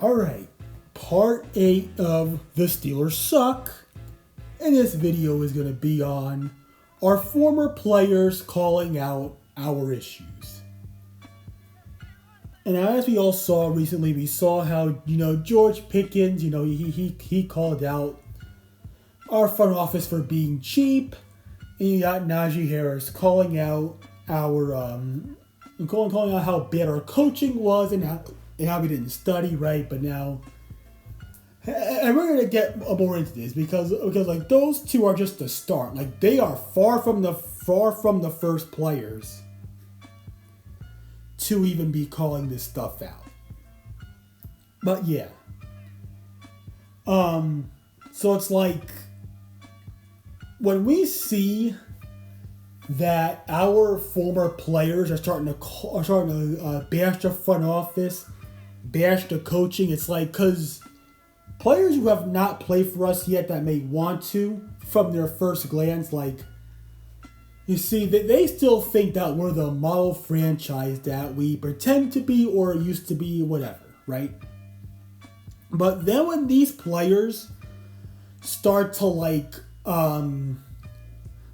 Alright, part 8 of The Steelers Suck. And this video is going to be on our former players calling out our issues. And as we all saw recently, we saw how, George Pickens, he called out our front office for being cheap. And you got Najee Harris calling out calling out how bad our coaching was and how we didn't study right, but now, and we're gonna get more into this because like those two are just the start. Like they are far from the first players to even be calling this stuff out. But yeah, so it's like when we see that our former players are starting to bash the front office, bash the coaching. It's like, because players who have not played for us yet that may want to, from their first glance, like, you see, they still think that we're the model franchise that we pretend to be or used to be, whatever, right? But then when these players start to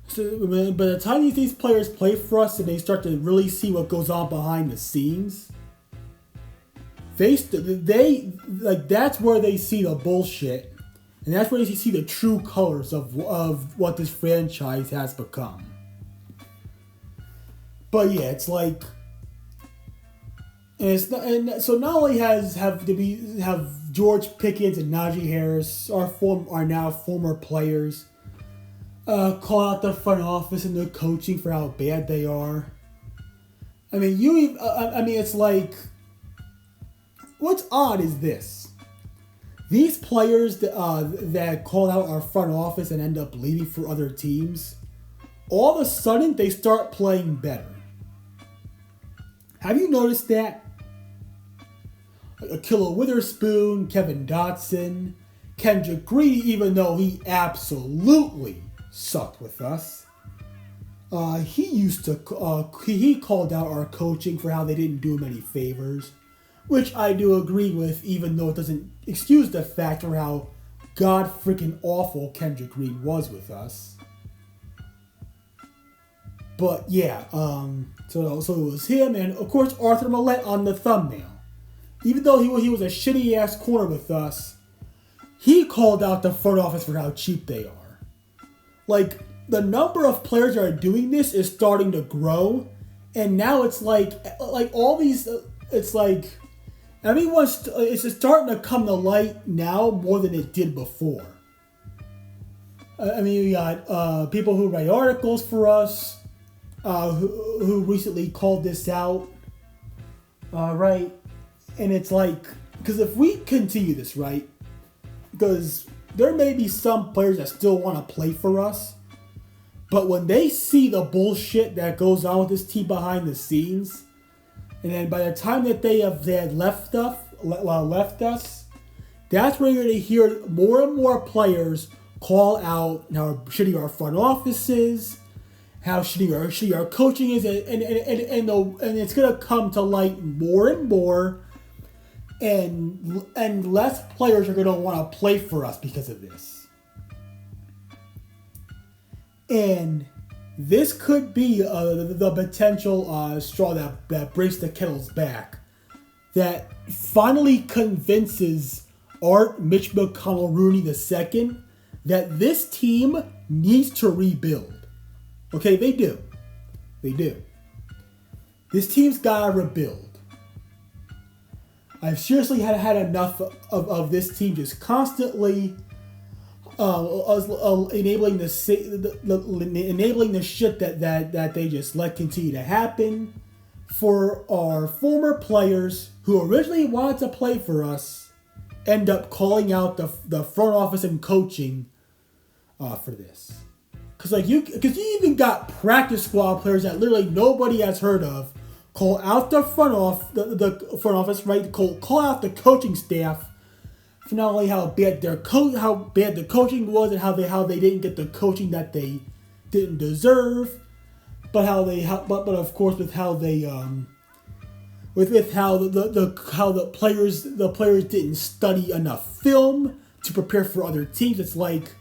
so by the time these players play for us and they start to really see what goes on behind the scenes, they that's where they see the bullshit, and that's where they see the true colors of what this franchise has become. But yeah, it's like, and so not only have George Pickens and Najee Harris are now former players call out the front office and the coaching for how bad they are. I mean, it's like, what's odd is this. These players that call out our front office and end up leaving for other teams, all of a sudden they start playing better. Have you noticed that? Akilla Witherspoon, Kevin Dotson, Kendrick, even though he absolutely sucked with us. He called out our coaching for how they didn't do him any favors, which I do agree with, even though it doesn't excuse the fact for how god freaking awful Kendrick Green was with us. But yeah, so it was him and of course Arthur Millette on the thumbnail. Even though he was a shitty ass corner with us, he called out the front office for how cheap they are. Like, the number of players that are doing this is starting to grow, and now it's like all these, it's like, it's starting to come to light now more than it did before. You got people who write articles for us, who recently called this out, right? And it's like, because if we continue this, right, because there may be some players that still want to play for us, but when they see the bullshit that goes on with this team behind the scenes, and then by the time that they had left us, that's where you're going to hear more and more players call out how shitty our front office is, how shitty our coaching is, and it's going to come to light more and more. And less players are going to want to play for us because of this. And this could be the potential straw that breaks the kettle's back, that finally convinces Art Mitch McConnell Rooney II that this team needs to rebuild. Okay, they do. This team's got to rebuild. I've seriously had enough of this team just constantly enabling the shit that they just let continue to happen for our former players who originally wanted to play for us, end up calling out the front office and coaching for this. Because you even got practice squad players that literally nobody has heard of call out the front office, right? Call out the coaching staff for not only how bad the coaching was and how they didn't get the coaching that they didn't deserve, but of course with how they with how the players didn't study enough film to prepare for other teams. It's like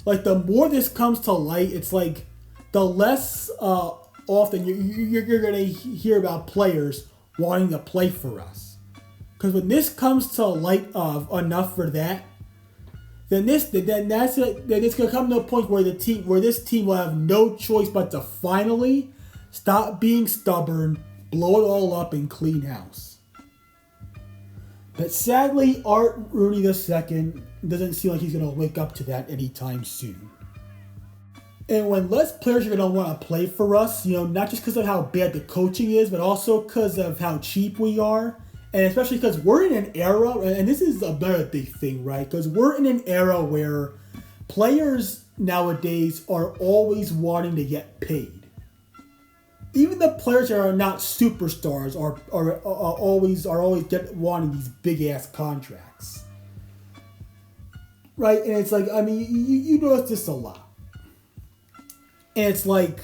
the more this comes to light, it's like the less often you're gonna hear about players wanting to play for us. Because when this comes to light of enough for that, then it's gonna come to a point where this team will have no choice but to finally stop being stubborn, blow it all up, and clean house. But sadly, Art Rooney II doesn't seem like he's gonna wake up to that anytime soon. And when less players are going to want to play for us, not just because of how bad the coaching is, but also because of how cheap we are. And especially because we're in an era, and this is another big thing, right? Because we're in an era where players nowadays are always wanting to get paid. Even the players that are not superstars are always wanting these big ass contracts, right? And it's like, you notice this a lot. And it's like,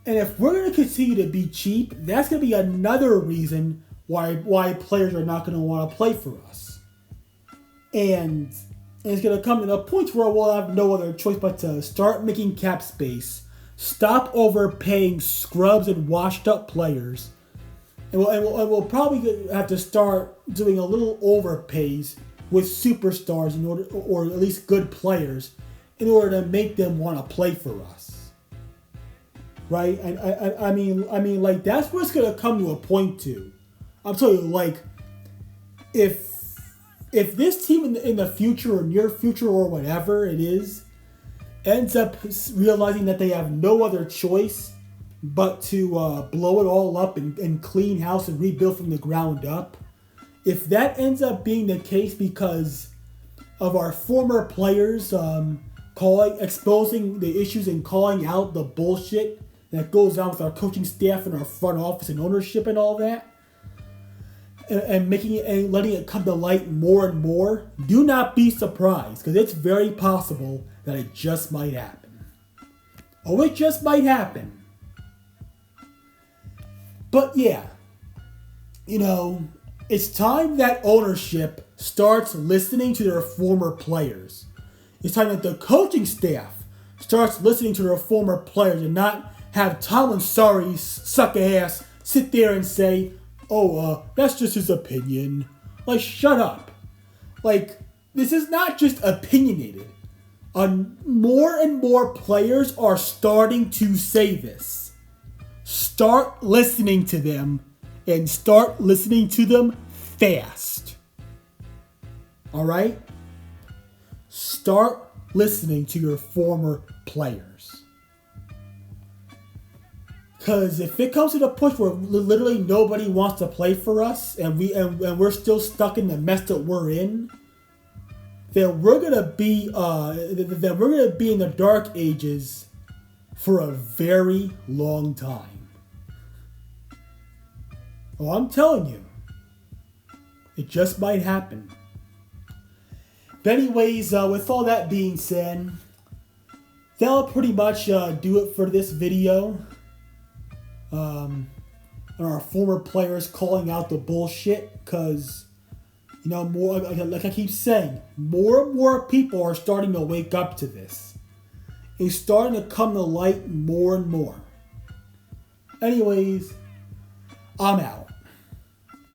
and if we're going to continue to be cheap, that's going to be another reason why players are not going to want to play for us. And it's going to come to a point where we'll have no other choice but to start making cap space, stop overpaying scrubs and washed up players, and we'll probably have to start doing a little overpays with superstars in order, or at least good players, in order to make them want to play for us. Right? I mean, like, that's what it's gonna come to a point to. I'm telling you, like, if this team in the future or near future or whatever it is ends up realizing that they have no other choice but to blow it all up and clean house and rebuild from the ground up, if that ends up being the case because of our former players exposing the issues and calling out the bullshit that goes on with our coaching staff and our front office and ownership and all that, and making it and letting it come to light more and more, do not be surprised, because it's very possible that it just might happen. Oh, it just might happen. But yeah, it's time that ownership starts listening to their former players. It's time that the coaching staff starts listening to their former players and not have Tomlin sorry suck ass sit there and say, that's just his opinion. Like, shut up. Like, this is not just opinionated. More and more players are starting to say this. Start listening to them, and start listening to them fast. Alright? Start listening to your former players. Because if it comes to the point where literally nobody wants to play for us, and we're still stuck in the mess that we're in, then we're gonna be in the dark ages for a very long time. Oh, I'm telling you, it just might happen. But anyways, with all that being said, that'll pretty much do it for this video. On our former players calling out the bullshit, because more, like I keep saying, more and more people are starting to wake up to this. It's starting to come to light more and more. Anyways, I'm out.